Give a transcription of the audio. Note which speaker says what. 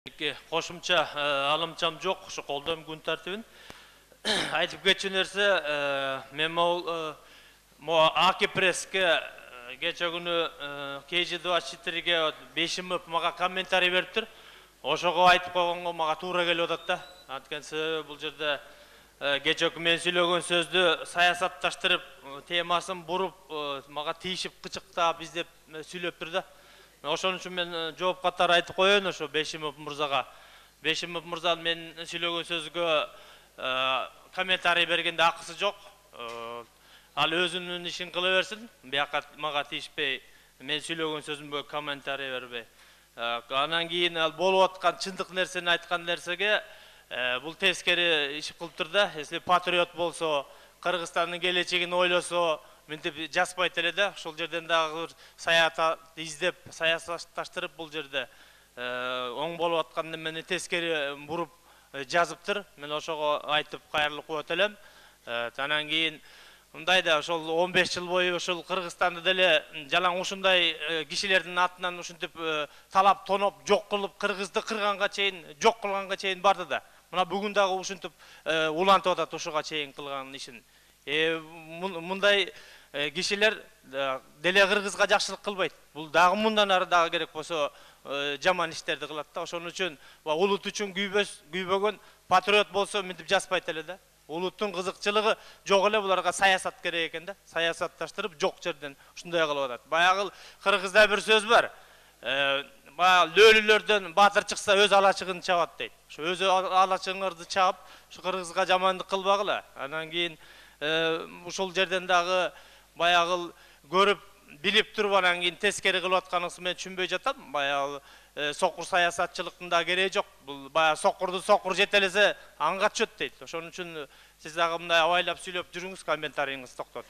Speaker 1: Qo'shimcha alımçam жоқ, şu qo'ldan kun tartibin. Aytib ketчү nerse, men mo AK Press'ke geçe günü KG24'ge 5 maga kommentariy beriptir. Oşogo aytып койгонго мага туура келип атат да. Анткенси бул жерде geçe мен сүйлөгөн сөздү саясатташтырып, темасын буруп, мага тийишип, кычыктап, издеп сүйлөптүр да. Ошон үчүн мен жооп катары айтып коеюн ошо Бешимов мырзага. Бешимов мырза мен сүйлөгөн сөзгө комментарий бергенде акысы жок. Ал өзүнүн ишин кыла берсин. Бияка мага тийишпей, мен сүйлөгөн сөзүмгө комментарий бербей. Анан кийин ал болуп аткан чындык нерсени айткан нерсеге бул тескери иш кылыптыр да. Если патриот болсо, Кыргызстандын келечегин ойлосо, мынтип жазбайт эле да. Ошол жерден дагы саясат издеп, саясатташтырып бул жерде оң болуп аткан немени тескери буруп жазыптыр. Мен ошого айтып кайрылып коет элем. Анан кийин мындай да ошол 15 жыл бою ошол Кыргызстанды деле жалаң ушундай кишилердин атынан ушинтип талап тоноп жок кылып Кыргызды кырганга чейин, жок кылганга чейин барды да. Мына бүгүн дагы ушинтип улантып атат ушуга чейин кылган ишин. Мындай кишилер деле Кыргызга жакшылык кылбайт. Бул дагы мындан ары дагы керек болсо жаман иштерди кылат да. Ошон үчүн улут үчүн күйбөгөн патриот болсо мынтип жазбайт эле да. Улуттун кызыкчылыгы жок эле, буларга саясат керек экен да. Саясатташтырып жок жерден ушундай кылып атат. Баягы Кыргызда бир сөз бар. Баягы лөлүлөрдөн батыр чыкса өз алачыгын чабат дейт. Ошо өз алачыгыңарды чабып, ушу Кыргызга жамандык кылбагыла. Анан кийин ушул жерден дагы баягы көрүп билип туруп анан кийин тескери кылып атканыңызды мен түшүнбөй жатам. Баягы сокур саясатчылыктын да кереги жок. Бул баягы сокурду сокур жетелесе анга түшөт дейт. Ошон үчүн сиз дагы мындай абайлап сүйлөп жүрүңүз, комментарийиңиз токтот.